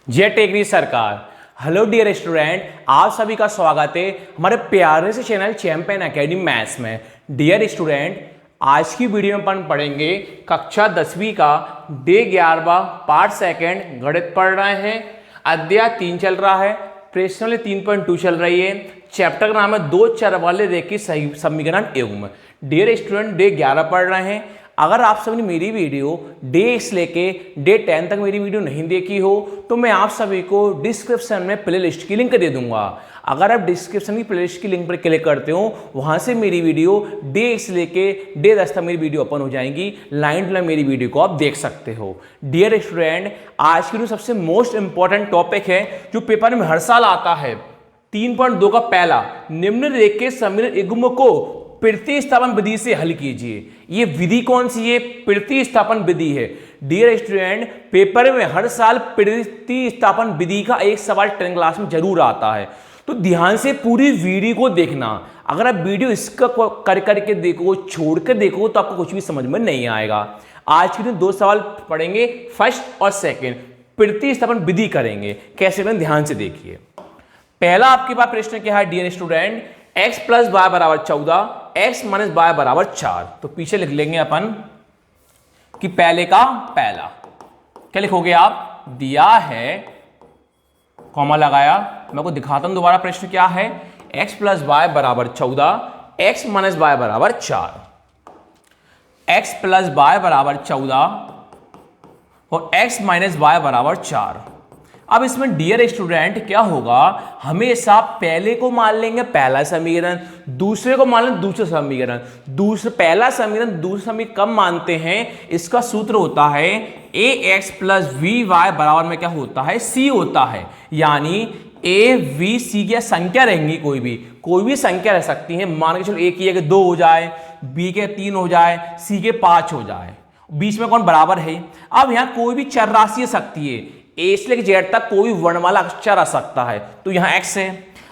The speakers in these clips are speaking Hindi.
जय टेकरी सरकार। हेलो डियर स्टूडेंट, आप सभी का स्वागत है हमारे प्यारे से चैनल चैंपियन एकेडमी मैथ्स में। डियर स्टूडेंट, आज की वीडियो में अपन पढ़ेंगे कक्षा 10वीं का डे 11वां पार्ट सेकंड गणित पढ़ रहे हैं। अध्याय 3 चल रहा है, प्रश्न 3.2 चल रही है। चैप्टर का नाम है दो चर वाले रेखीय समीकरण युग्म। डियर स्टूडेंट, डे 11 पढ़ रहे हैं। अगर आप सभी ने मेरी वीडियो डे 1 लेके डे 10 तक मेरी वीडियो नहीं देखी हो तो मैं आप सभी को डिस्क्रिप्शन में प्लेलिस्ट की लिंक दे दूंगा। अगर आप डिस्क्रिप्शन की प्लेलिस्ट की लिंक पर क्लिक करते हो, वहां से मेरी वीडियो डे 1 से लेके डे 10 तक मेरी वीडियो ओपन हो जाएंगी। लाइन टू लाइन मेरी वीडियो को आप देख सकते हो। डियर स्टूडेंट, आज की जो सबसे मोस्ट इंपॉर्टेंट टॉपिक है जो पेपर में हर साल आता है, 3.2 का पहला, निम्नलिखित समीकरण युग्म को प्रतिस्थापन विधि से हल कीजिए। ये विधि कौन सी है? प्रतिस्थापन विधि है। डियर स्टूडेंट, पेपर में हर साल प्रतिस्थापन विधि का एक सवाल 10 क्लास में जरूर आता है, तो ध्यान से पूरी वीडियो को देखना। अगर आप वीडियो इसका कर करके देखो, छोड़ कर देखो, तो आपको कुछ भी समझ में नहीं आएगा। आज के दिन 2 सवाल पढ़ेंगे, फर्स्ट और सेकेंड। प्रतिस्थापन विधि करेंगे, कैसे करें ध्यान से देखिए। पहला आपके पास प्रश्न क्या है dear student? x plus Y बराबर 14, x माइनस वाई बराबर 4। तो पीछे लिख लेंगे अपन कि पहले का पहला क्या लिखोगे आप? दिया है, कॉमा लगाया। मैं को दिखाता हूं दोबारा प्रश्न क्या है। x प्लस वाई बराबर 14, x माइनस वाई बराबर 4। x प्लस वाई बराबर 14 और x माइनस वाई बराबर 4। अब इसमें डियर स्टूडेंट क्या होगा, हमेशा पहले को मान लेंगे पहला समीकरण, दूसरे को मान लेंगे दूसरा समीकरण। पहला समीकरण दूसरा समीकरण कब मानते हैं? इसका सूत्र होता है ax प्लस वी वाई बराबर में क्या होता है? c होता है। यानी a v c की संख्या रहेंगी, कोई भी संख्या रह सकती है। मान के चलो a की जगह 2 हो जाए, b के 3 हो जाए, c के 5 हो जाए, बीच में कौन बराबर है। अब यहां कोई भी चर राशि आ सकती है, ए से लेकर जेड तक कोई वर्णमाला अक्षर आ सकता है। तो यहाँ x है,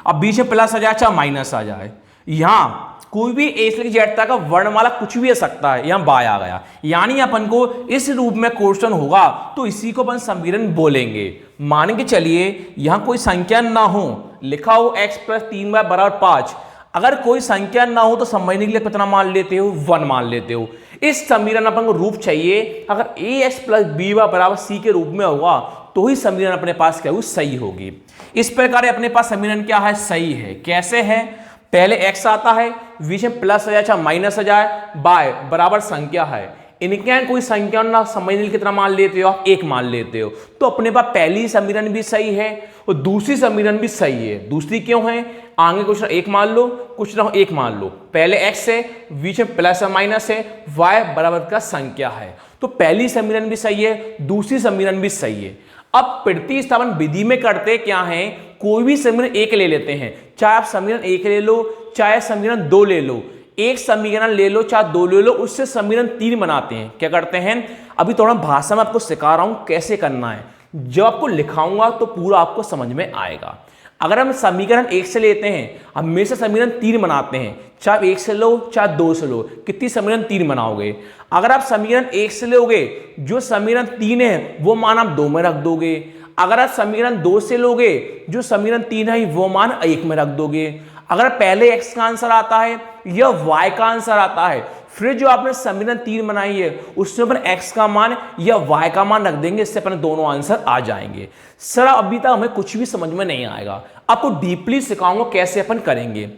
अब बीच में प्लस आ जाए चाहे माइनस आ जाए। यहाँ कोई भी ए से लेकर जेड तक का वर्णमाला कुछ भी आ सकता है, यहाँ बाय आ गया। यानी अपन को इस रूप में क्वेश्चन होगा तो इसी को अपन समीकरण बोलेंगे। मान के चलिए यहाँ कोई संख्या ना हो, लिखा हो x प्लस 3y बराबर 5। अगर कोई संख्या ना हो तो समझने के लिए कितना मान लेते हो? 1 मान लेते हो। इस समीकरण अपन को रूप चाहिए। अगर ax प्लस b बराबर c के रूप में होगा तो ही समीकरण अपने पास क्या होगी? सही होगी। इस प्रकार अपने पास समीकरण क्या है? सही है। कैसे है? पहले x आता है, बीच में प्लस आ जाए चाहे माइनस आ जाए, बाय बराबर संख्या है। इनके कोई संख्या ना समझने के लिए कितना मान लेते हो आप? 1 मान लेते हो। तो अपने पास पहली समीकरण भी सही है और दूसरी समीकरण भी सही है। दूसरी क्यों है? आगे कुछ ना 1 मान लो, कुछ ना 1 मान लो। पहले x है, बीच में प्लस और माइनस है, y बराबर का संख्या है। तो पहली समीकरण भी सही है, दूसरी समीकरण भी सही है। अब प्रतिस्थापन विधि में करते क्या है, कोई भी समीकरण 1 ले लेते हैं। चाहे आप समीकरण 1 ले लो, चाहे समीकरण 2 ले लो, एक समीकरण ले लो चाहे 2 ले लो, उससे समीकरण 3 बनाते हैं। क्या करते हैं? अभी थोड़ा भाषा में आपको सिखा रहा हूं कैसे करना है। जब आपको लिखाऊंगा तो पूरा आपको समझ में आएगा। अगर हम समीकरण 1 से लेते हैं, हमेशा समीकरण 3 बनाते हैं। चाहे 1 से लो चाहे 2 से लो, कितनी समीकरण 3 बनाओगे? अगर आप समीकरण 1 से लोगे, जो समीकरण 3 है वो मान आप 2 में रख दोगे। अगर आप समीकरण 2 से लोगे, जो समीकरण 3 है वो मान 1 में रख दोगे। अगर पहले x का आंसर आता है या y का आंसर आता है, फिर जो आपने समीकरण 3 बनाई है उसमें अपन x का मान या y का मान रख देंगे। इससे अपने दोनों आंसर आ जाएंगे। सर अभी तक हमें कुछ भी समझ में नहीं आएगा, आपको डीपली सिखाऊंगा कैसे अपन करेंगे।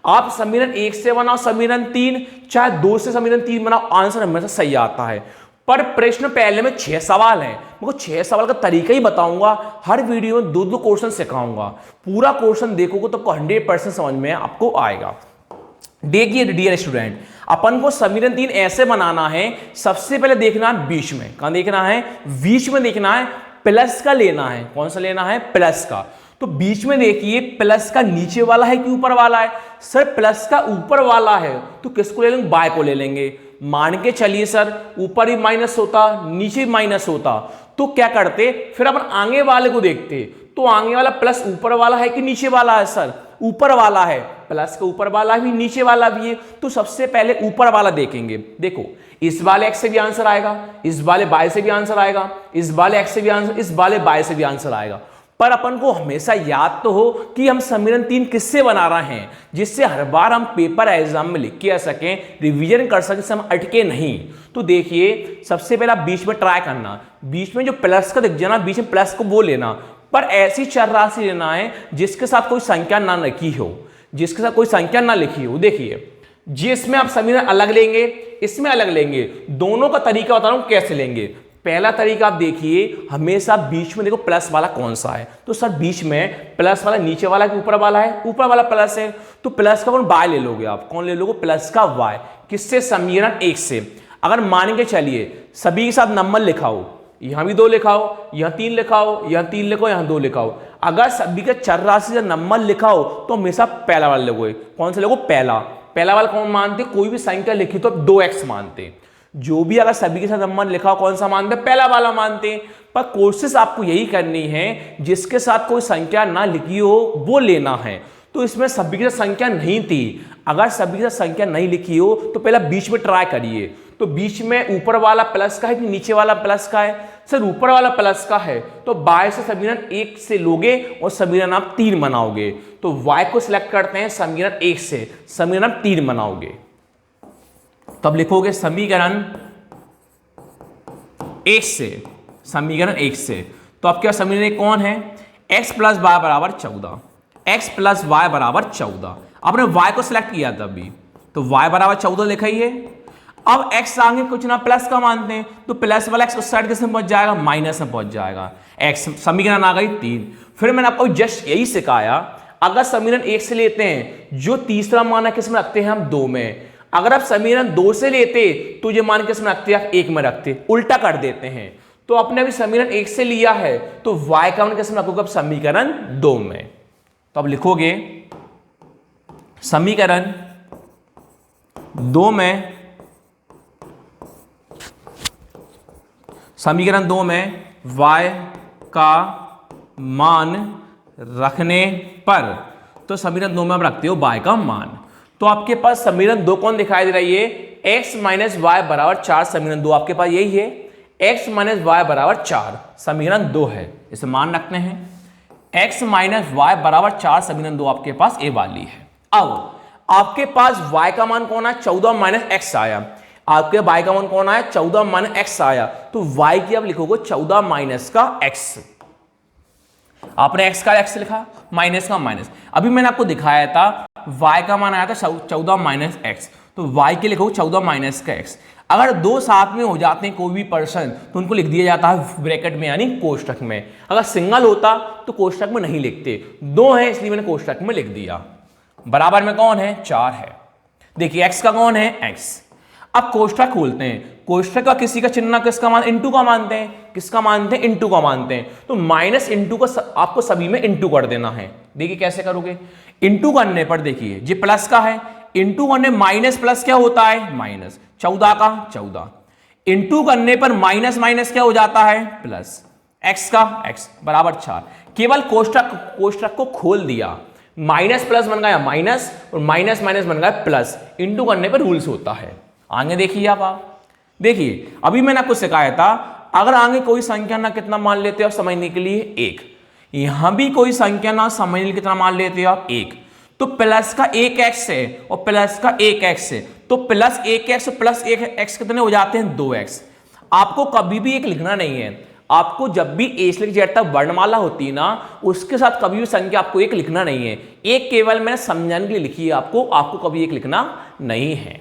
आप समीकरण 1 से बनाओ समीकरण 3, चाहे 2 से समीकरण 3 बनाओ, आंसर हमेशा सही आता है। पर प्रश्न पहले में 6 सवाल है, मैं 6 सवाल का तरीका ही बताऊंगा। हर वीडियो में 2-2 क्वेश्चन सिखाऊंगा। पूरा क्वेश्चन देखोगे तो 100% समझ में आपको आएगा। देखिए डियर स्टूडेंट, अपन को समीकरण 3 ऐसे बनाना है। सबसे पहले देखना है बीच में, कहां देखना है? बीच में देखना है, प्लस का लेना है। कौन सा लेना है? प्लस का। तो बीच में देखिए, प्लस का नीचे वाला है कि ऊपर वाला है? सर प्लस का ऊपर वाला है, तो किसको ले लेंगे? बाय को ले लेंगे। मान के चलिए सर ऊपर ही माइनस होता, नीचे माइनस होता, तो क्या करते? फिर अपन आगे वाले को देखते। तो आगे वाला प्लस ऊपर वाला है कि नीचे वाला है? सर ऊपर वाला है। प्लस का ऊपर वाला भी नीचे वाला भी है, तो सबसे पहले ऊपर वाला देखेंगे। देखो इस वाले x से भी आंसर आएगा, इस वाले y से भी आंसर आएगा, इस वाले x से भी आंसर, इस वाले y से भी आंसर आएगा। पर अपन को हमेशा याद तो हो कि हम समीकरण 3 किससे बना रहे हैं, जिससे हर बार हम पेपर एग्जाम में लिख के आ सकें, रिवीजन कर सकें, हम अटके नहीं। तो देखिए सबसे पहला बीच में ट्राई करना, बीच में जो प्लस का दिख जाना, बीच में प्लस को वो लेना, पर ऐसी चर राशि लेना है जिसके साथ कोई संख्या ना लिखी हो, जिसके साथ कोई संख्या ना लिखी हो। देखिए जिसमें आप समीकरण अलग लेंगे, इसमें अलग लेंगे, दोनों का तरीका बता रहा हूं कैसे लेंगे। पहला तरीका आप देखिए, हमेशा बीच में देखो प्लस वाला कौन सा है, तो सर बीच में प्लस वाला नीचे वाला कि ऊपर वाला है, ऊपर वाला प्लस है, तो प्लस का कौन y ले लोगे आप, कौन ले लोगे प्लस का y, किससे समीकरण 1 से। अगर मान के चलिए सभी के साथ नंबर लिखाओ, यहां भी 2 लिखाओ, यहां 3 लिखाओ, यहां 3 लिखो, यहां 2 लिखाओ, अगर सभी का चर राशि से नंबर लिखाओ तो हमेशा पहला वाला लोगे। कौन सा लोगो, पहला वाला कौन मानते, कोई भी संख्या लिखी तो 2x मानते, जो भी अगर सभी के साथ नंबर लिखा हो कौन सा मानते, पहला वाला मानते। पर कोशिश आपको यही करनी है जिसके साथ कोई संख्या ना लिखी हो वो लेना है। तो इसमें सभी के साथ संख्या नहीं थी, अगर सभी के साथ संख्या नहीं लिखी हो तो पहला बीच में ट्राई करिए। तो बीच में ऊपर वाला प्लस का है कि नीचे वाला प्लस का है, सर ऊपर वाला प्लस का है, तो y से समीकरण 1 से लोगे और समीकरण आप 3 बनाओगे। तो y को सिलेक्ट करते हैं समीकरण 1 से, समीकरण 3 बनाओगे, तब लिखोगे समीकरण 1 से, समीकरण 1 से। तो आपके समीकरण कौन है, x प्लस वाई बराबर 14, x प्लस वाई बराबर 14। आपने y को सिलेक्ट किया था अभी, तो y बराबर 14 लिखा ही है। अब x आगे कुछ ना प्लस का मानते हैं, तो प्लस वाला x उस साइड किस में पहुंच जाएगा, माइनस में पहुंच जाएगा। x समीकरण आ गई 3। फिर मैंने आपको जस्ट यही सिखाया, अगर समीकरण 1 से लेते हैं जो तीसरा मान है किस में रखते हैं हम, 2 में। अगर आप समीकरण 2 से लेते तो ये मान किस में रखते हैं, आप 1 में रखते, उल्टा कर देते हैं। तो आपने अभी समीकरण 1 से लिया है तो y का मान किस में रखोगे, अब समीकरण 2 में। तो अब लिखोगे समीकरण 2 में, समीकरण 2 में y का मान रखने पर, तो समीकरण 2 में आप रखते हो y का मान। तो आपके पास समीकरण 2 कौन दिखाई दे रही है, x माइनस वाई बराबर 4, समीकरण 2 आपके पास यही है, x माइनस वाई बराबर 4 समीकरण 2 है, इसे मान रखते हैं। x माइनस वाई बराबर 4 समीकरण 2 आपके पास ए वाली है। अब आपके पास y का मान कौन है, 14 माइनस एक्स आया, आपके y का मान कौन आया, 14 माइनस एक्स आया, तो y की आप लिखोगे 14 माइनस का x। आपने x का x लिखा, माइनस का माइनस। अभी मैंने आपको दिखाया था y का मान आया था 14 माइनस एक्स, तो y के लिखो 14 माइनस का x। अगर दो साथ में हो जाते हैं कोई भी पर्सन तो उनको लिख दिया जाता है ब्रैकेट में यानी कोष्ठक में। अगर सिंगल होता तो कोष्ठक में नहीं लिखते, 2 है इसलिए मैंने कोष्ठक में लिख दिया। बराबर में कौन है, 4 है। देखिए x का कौन है, x। अब कोष्ठक खोलते हैं, कोष्ठक का किसी का चिन्ह किसका मान, इंटू का मानते हैं, किसका मानते हैं, इंटू का मानते हैं। तो माइनस इंटू का आपको सभी में इंटू कर देना है। देखिए कैसे करोगे, इंटू करने पर देखिए ये प्लस का है, इंटू करने माइनस प्लस क्या होता है, माइनस, 14 का 14, इंटू करने पर माइनस माइनस क्या हो जाता है, प्लस, x का x बराबर 4। केवल कोष्ठक को खोल दिया, माइनस प्लस बन गया माइनस और माइनस माइनस बन गया प्लस, इंटू करने पर रूल्स होता है। आगे देखिए आप देखिए अभी मैंने आपको सिखाया था, अगर आगे कोई संख्या ना कितना मान लेते हो आप समझने के लिए 1, यहां भी कोई संख्या ना समझने के लिए कितना मान लेते हो आप 1, तो प्लस का 1x है और प्लस का 1x है, तो प्लस 1x और प्लस 1x कितने हो जाते हैं, 2x। आपको कभी भी एक लिखना नहीं है, आपको जब भी ए से जेड तक वर्णमाला होती है ना उसके साथ कभी भी संख्या आपको एक लिखना नहीं है, एक केवल मैंने समझाने के लिए लिखी है आपको कभी एक लिखना नहीं है।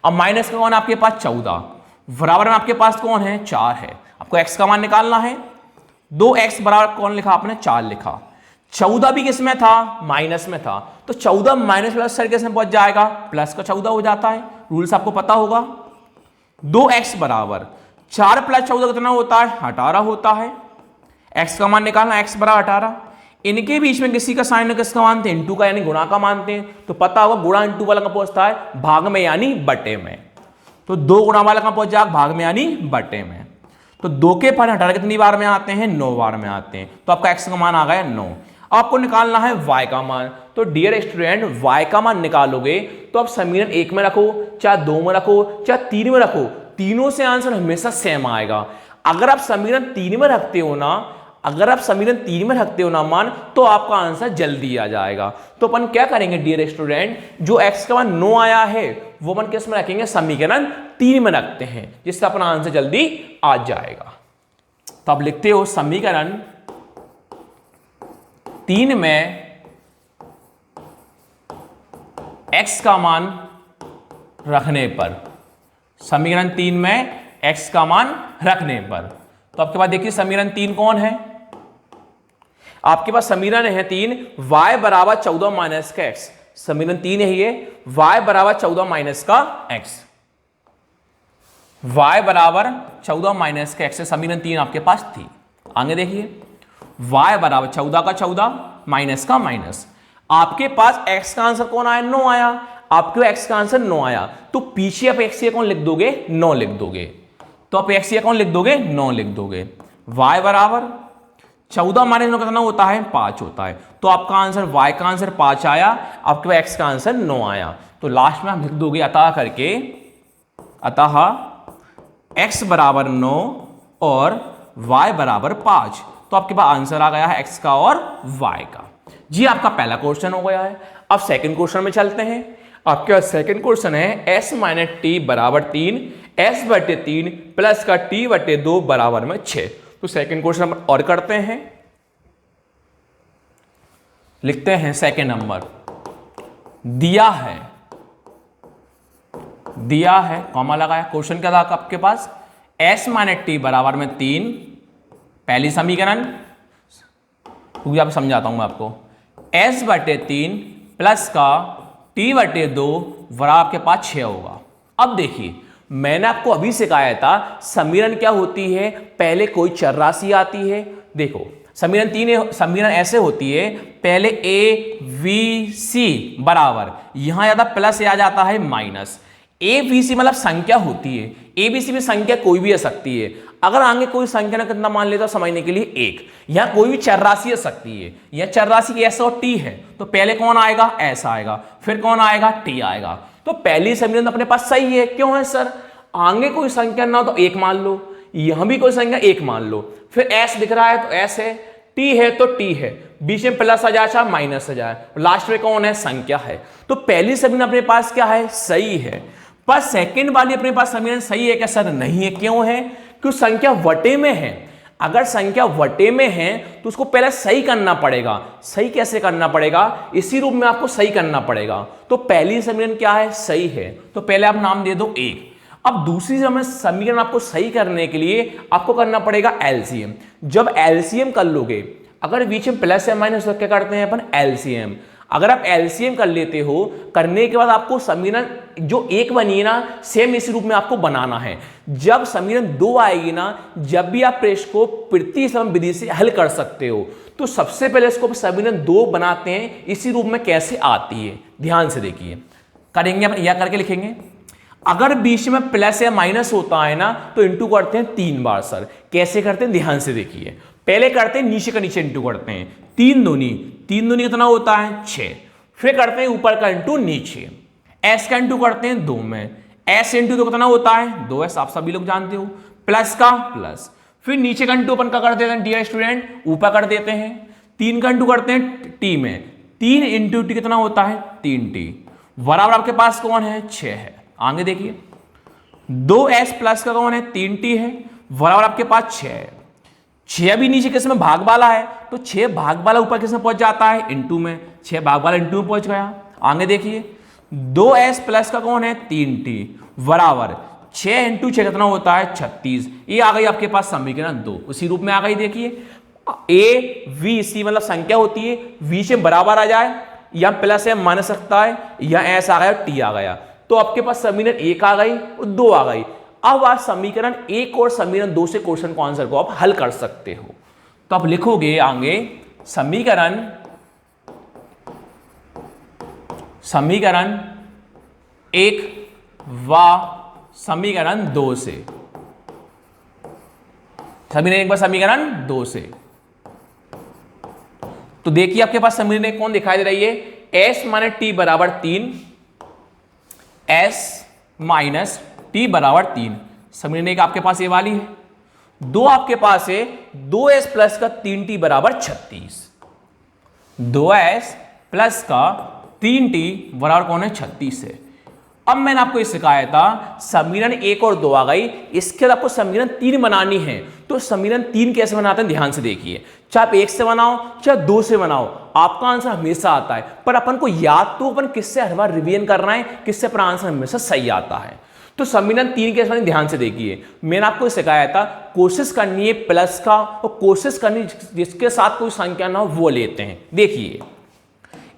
अब माइनस का कौन आपके पास 14, बराबर में आपके पास कौन है 4 है, आपको x का मान निकालना है। 2x बराबर कौन लिखा आपने 4 लिखा, 14 भी किस में था, माइनस में था, तो 14 माइनस प्लस सर किस में पहुंच जाएगा, प्लस का 14 हो जाता है, रूल्स आपको पता होगा। 2x बराबर 4 प्लस 14 कितना होता है, 18 होता है। x का मान निकालना, x बराबर 18। इनके बीच में किसी का साइन किसका मानते हैं, इंटू का यानी गुणा का मानते हैं, तो पता होगा गुणा इंटू वाला का पहुंचता है भाग में यानी बटे में, तो 2 गुणा वाला का पहुंच जाएगा भाग में यानी बटे में। तो 2 के पर 18 कितनी बार में आते हैं, 9 बार में आते हैं, तो आपका x का मान आ गया 9। आपको निकालना है y का मान। तो डियर स्टूडेंट y का मान निकालोगे तो आप समीकरण 1 में रखो, चाहे 2 में रखो, चाहे 3 में रखो, तीनों से आंसर हमेशा सेम आएगा। अगर आप समीकरण 3 में रखते हो ना, अगर आप समीकरण 3 में रखते हो ना मान, तो आपका आंसर जल्दी आ जाएगा। तो अपन क्या करेंगे डियर स्टूडेंट, जो x का मान 9 आया है वो अपन किस में रखेंगे, समीकरण 3 में रखते हैं, जिससे अपना आंसर जल्दी आ जाएगा। तो आप लिखते हो समीकरण 3 में x का मान रखने पर, समीकरण 3 में x का मान रखने पर, तो आपके पास देखिए समीकरण 3 कौन है, आपके पास समीकरण है 3 y बराबर 14 माइनस का x। समीकरण 3 है ये, y बराबर 14 माइनस का x, y बराबर 14 माइनस का x से समीकरण 3 आपके पास थी। आगे देखिए y बराबर 14 का 14 माइनस का माइनस, आपके पास x का आंसर कौन आया, 9 आया। आपके x का आंसर 9 आया, तो पीछे आप x कौन लिख दोगे, 9 लिख दोगे। तो आप x कौन लिख दोगे, 9 लिख दोगे। y बराबर 14 माइनस 9 कितना होता है, 5 होता है। तो आपका आंसर y का आंसर 5 आया, आपके पास x का आंसर 9 आया। तो लास्ट में आप लिख दोगे अतः करके, अतः x बराबर 9 और y बराबर 5। तो आपके पास आंसर आ गया है x का और y का। जी आपका पहला क्वेश्चन हो गया है। अब सेकंड क्वेश्चन में चलते हैं। आपके पास सेकंड क्वेश्चन है s माइनस टी बराबर 3, s बटे 3 प्लस का t बटे 2 बराबर में 6। तो सेकंड क्वेश्चन और करते हैं, लिखते हैं सेकंड नंबर, दिया है कॉमा लगाया। क्वेश्चन क्या था आपके पास, s माइनस टी बराबर में 3, पहली समीकरण क्योंकि आप समझाता हूं मैं आपको, s बटे 3 प्लस का t बटे 2 बराबर आपके पास 6 होगा। अब देखिए मैंने आपको अभी सिखाया था समीकरण क्या होती है, पहले कोई चर राशि आती है। देखो समीकरण ऐसे होती है, पहले a v c बराबर, यहां ज्यादा प्लस आ जाता है माइनस। a b c मतलब संख्या होती है, a b c में संख्या कोई भी आ सकती है। अगर आगे कोई संख्या ना कितना मान लेता समझने के लिए 1, यहां कोई भी चर राशि आ सकती है। यह चर राशि s और t है, तो पहले कौन आएगा, s आएगा, फिर कौन आएगा, t आएगा। तो पहली समीकरण अपने पास सही है। क्यों है सर, आगे कोई संख्या ना हो तो 1 मान लो, यहां भी कोई संख्या 1 मान लो, फिर s दिख रहा है तो s है, t है तो t है, बीच में प्लस आ जाए चाहे माइनस आ जाए, लास्ट में कौन है, संख्या है। तो पहली समीकरण अपने पास क्या है, सही है। पर सेकंड वाली अपने पास समीकरण सही है क्या, सर नहीं है। क्यों है, क्योंकि संख्या वटे में है। अगर संख्या वटे में है तो उसको पहले सही करना पड़ेगा। सही कैसे करना पड़ेगा, इसी रूप में आपको सही करना पड़ेगा। तो पहली समीकरण क्या है, सही है, तो पहले आप नाम दे दो 1। अब दूसरी समीकरण आपको सही करने के लिए आपको करना पड़ेगा एलसीएम। जब एलसीएम कर लोगे, अगर बीच में प्लस या माइनस तो क्या करते हैं अपन, एलसीएम। अगर आप एलसीएम कर लेते हो, करने के बाद आपको समीकरण जो 1 बनी है ना, सेम इसी रूप में आपको बनाना है। जब समीकरण 2 आएगी ना, जब भी आप प्रश्न को प्रतिसम विधि से हल कर सकते हो, तो सबसे पहले इसको समीकरण 2 बनाते हैं, इसी रूप में कैसे आती है ध्यान से देखिए। करेंगे अपन, या करके लिखेंगे। अगर बीच में प्लस या माइनस होता है ना, तो इंटू करते हैं 3 बार। सर कैसे करते हैं, ध्यान से देखिए। पहले करते हैं नीचे का नीचे इंटू करते हैं, 3 दूनी कितना होता है, 6। फिर करते हैं ऊपर का इंटू नीचे, s का इंटू करते हैं 2 में, s इंटू 2 कितना होता है, 2s, आप सभी लोग जानते हो, प्लस का प्लस। फिर नीचे का इंटू अपन का कर देते हैं डियर स्टूडेंट, ऊपर कर देते हैं। 3 का इंटू करते हैं t में, 3 इंटू टी कितना होता है, 3t बराबर आपके पास कौन है, 6 है। आगे देखिए 2s प्लस का कौन है, 3t है, बराबर आपके पास 6 है। 6 भी नीचे किस में, भाग वाला है, तो 6 भाग वाला ऊपर किस में पहुंच जाता है, इंटू में। 6 भाग वाला इंटू में पहुंच गया। आगे देखिए 2s प्लस का कौन है, 3t बराबर 6 इंटू 6 कितना होता है, 36। ये आ गई आपके पास समीकरण 2, उसी रूप में आ गई। देखिए a v c मतलब संख्या होती है, v से बराबर आ जाए, या प्लस है मान सकता है, या s आ गया t आ गया, तो आपके पास समीकरण 1 आ गई और 2 आ गई। अब आप समीकरण 1 और समीकरण 2 से क्वेश्चन को आंसर को आप हल कर सकते हो। तो आप लिखोगे आगे समीकरण 1 व समीकरण 2 से, समीकरण 1 व समीकरण 2 से। तो देखिए आपके पास समीकरण एक कौन दिखाई दे रही है, s माइनस टी बराबर 3, s माइनस टी बराबर 3। समीकरण एक आपके पास ये वाली है। दो आपके पास है 2s प्लस का 3t बराबर 36, 2s प्लस का 3t बराबर कौन है, 36 है। अब मैंने आपको ये सिखाया था समीकरण 1 और 2 आ गई, इसके बाद आपको समीकरण 3 बनानी है। तो समीकरण 3 कैसे बनाते हैं ध्यान से देखिए, चाहे आप 1 से बनाओ चाहे 2 से बनाओ, आपका आंसर हमेशा आता है। पर अपन को याद तो अपन किससे हर बार रिवीजन करना है, किससे अपना आंसर हमेशा सही आता है। तो समीकरण 3 कैसे बनाते ध्यान से देखिए, मैंने आपको सिखाया था कोशिश करनी है प्लस का, और कोशिश करनी जिसके साथ कोई संख्या ना हो वो लेते हैं। देखिए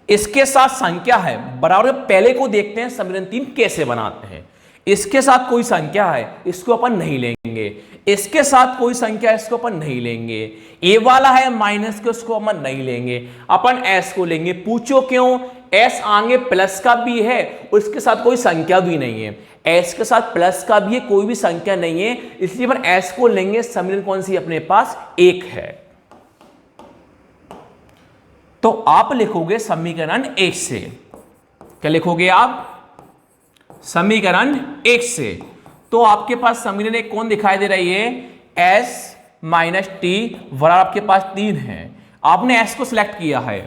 इसके साथ संख्या है बराबर, पहले को देखते हैं समीकरण 3 कैसे बनाते हैं। इसके साथ कोई संख्या है, इसको अपन नहीं लेंगे। इसके साथ कोई संख्या है, इसको अपन नहीं लेंगे। ए वाला है माइनस के, उसको अपन नहीं लेंगे, अपन एस को लेंगे। पूछो क्यों, एस आगे प्लस का भी है और इसके साथ कोई संख्या भी नहीं है। एस के साथ प्लस का भी है, कोई भी संख्या नहीं है, इसलिए अपन एस को लेंगे। समीकरण कौन सी अपने पास, 1 है। तो आप लिखोगे समीकरण 1 से, क्या लिखोगे आप, समीकरण 1 से। तो आपके पास समीकरण एक कौन दिखाई दे रही है, s माइनस टी बराबर आपके पास 3 है। आपने s को सिलेक्ट किया है,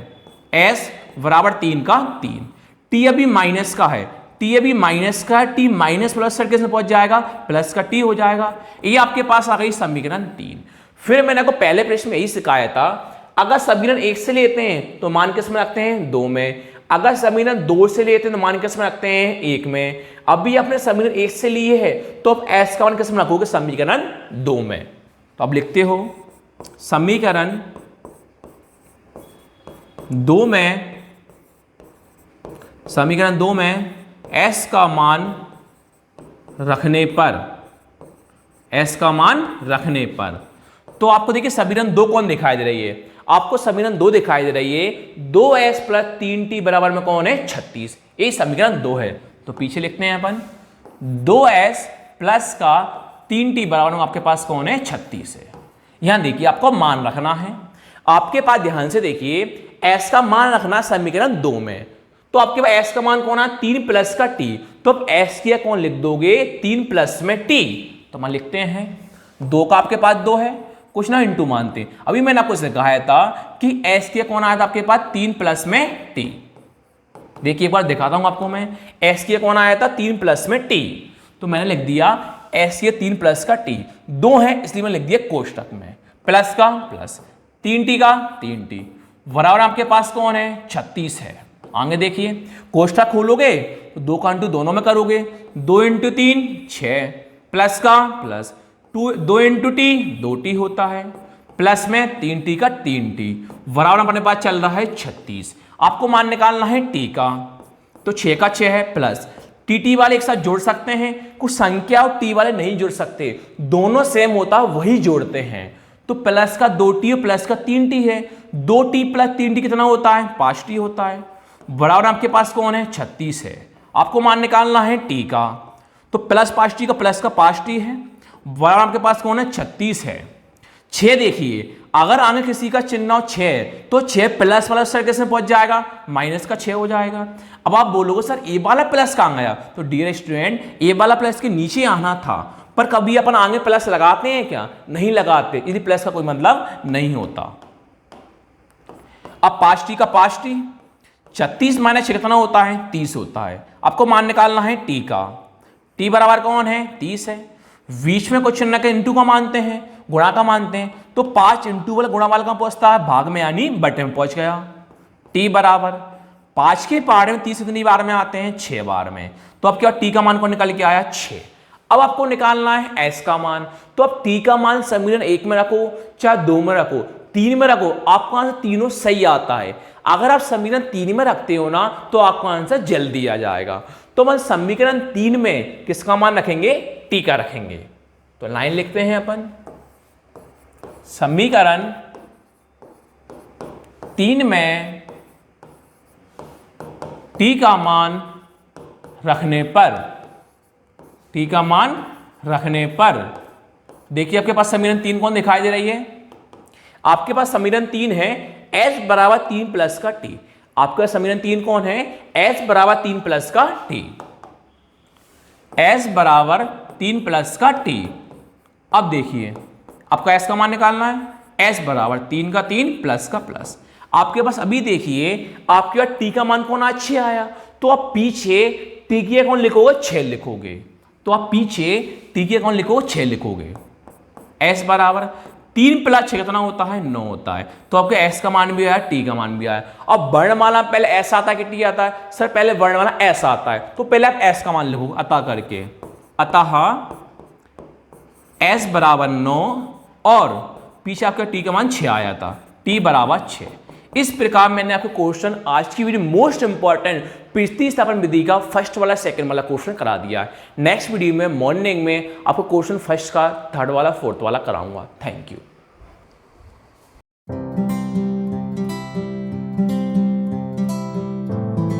s बराबर 3 का 3, t अभी माइनस का है, t अभी माइनस का है, t माइनस प्लस सर्किल में पहुंच जाएगा, प्लस का t हो जाएगा। ये आपके पास आ गई समीकरण 3। फिर मैंने आपको पहले प्रश्न में यही सिखाया था, अगर समीकरण 1 से लेते हैं तो मान किस में रखते हैं, 2 में। अगर समीकरण 2 से लेते हैं तो मान किस में रखते हैं, 1 में। अभी आपने समीकरण 1 से लिए है तो अब s का मान किस में रखोगे, समीकरण 2 में। तो अब लिखते हो समीकरण 2 में, समीकरण 2 में s का मान रखने पर, s का मान रखने पर, तो आपको देखिए समीकरण 2 कौन दिखाई दे रही है, आपको समीकरण 2 दिखाई दे रही है। 2s प्लस 3t बराबर में कौन है, 36। ये समीकरण 2 है। तो पीछे लिखते हैं अपन 2s प्लस का 3t बराबर में आपके पास कौन है, 36 है। यहां देखिए आपको मान रखना है, आपके पास ध्यान से देखिए s का मान रखना समीकरण 2 में। तो आपके पास s का मान कौन है, 3 प्लस का t। तो अब s की कौन लिख दोगे, 3 प्लस में t। तो मान लिखते हैं 2 का आपके पास 2 है, कुछ ना इंटू मानते। अभी मैंने आपको सिखाया था कि s की कौन आया था आपके पास, 3 प्लस में t। देखिए एक बार दिखाता हूं आपको मैं, s की कौन आया था, 3 प्लस में t। तो मैंने लिख दिया s की 3 प्लस का t, 2 है इसलिए मैंने लिख दिया कोष्टक में, प्लस का प्लस, 3t का 3t बराबर आपके पास कौन है, 36 है। आगे देखिए कोष्टक खोलोगे तो 2 का इंटू दोनों में करोगे, 2 इंटू 3 6, प्लस का प्लस, 2 इंटू टी 2t होता है, प्लस में 3t का 3t बराबर अपने पास चल रहा है 36। आपको मान निकालना है t का, तो 6 का 6 है, प्लस टी वाले एक साथ जोड़ सकते हैं, कुछ संख्या और t वाले नहीं जोड़ सकते, दोनों सेम होता है वही जोड़ते हैं। तो प्लस का 2t और प्लस का 3t है, 2t प्लस 3t कितना होता है, 5t होता है, बराबर आपके पास कौन है, 36 है। आपको मान निकालना है t का, तो प्लस 5t का प्लस का 5t है, बराबर आपके पास कौन है, 36 है। 6 देखिए अगर आगे किसी का चिन्ह हो 6 तो 6 प्लस वाला सर्किल में पहुंच जाएगा, माइनस का 6 हो जाएगा। अब आप बोलोगे सर ए वाला प्लस कहां गया, तो डियर स्टूडेंट ए वाला प्लस के नीचे आना था, पर कभी अपन आगे प्लस लगाते हैं क्या, नहीं लगाते, यदि प्लस का कोई मतलब नहीं होता। अब 5t का 5t, 36 माइनस कितना होता है, 30 होता है। आपको मान निकालना है t का, t बराबर कौन है, 30 है। बीच में कुछ चिन्ह के इंटू का मानते हैं, गुणा का मानते हैं, तो 5 इंटू वाला गुणा वाला कहां पहुंचता है, भाग में यानी बटे में पहुंच गया। t बराबर 5 के पारे में 30 कितनी बार में आते हैं, 6 बार में। तो अब क्या t का मान को निकल के आया 6। अब आपको निकालना है s का मान, तो अब t का मान समीकरण 1 में रखो चाहे 2 में रखो 3 में रखो, आपका आंसर तीनों सही आता है। अगर आप समीकरण 3 में रखते हो ना तो आपका आंसर जल्दी आ जाएगा। तो हम समीकरण 3 में किसका मान रखेंगे, t का रखेंगे। तो लाइन लिखते हैं अपन, समीकरण 3 में t का मान रखने पर, t का मान रखने पर, देखिए आपके पास समीकरण 3 कौन दिखाई दे रही है, आपके पास समीकरण 3 है s बराबर 3 प्लस का t। आपका समीकरण 3 कौन है? s बराबर 3 प्लस का t, s बराबर 3 प्लस का t। अब देखिए आपका s का मान निकालना है, s बराबर 3 का 3 प्लस का प्लस। आपके पास अभी देखिए आपके पास t का मान कौन आ 6 आया, तो आप पीछे t की कौन लिखोगे? 6 लिखोगे। तो आप पीछे t की कौन लिखोगे? 6 लिखोगे। s बराबर 3 प्लस 6 कितना होता है? 9 होता है। तो आपके s का मान भी आया, t का मान भी आया। अब वर्णमाला पहले s आता है कि t आता है? सर पहले वर्णमाला s आता है, तो पहले आप s का मान लिखोगे अतः करके। अतः s बराबर 9 और पीछे आपका t का मान 6 आया था, t बराबर 6। इस प्रकार मैंने आपको क्वेश्चन आज की वीडियो मोस्ट इंपॉर्टेंट प्रतिस्थापन विधि का फर्स्ट वाला सेकंड वाला क्वेश्चन करा दिया है। नेक्स्ट वीडियो में मॉर्निंग में आपको क्वेश्चन फर्स्ट का, थर्ड वाला, फोर्थ वाला कराऊंगा। Thank you.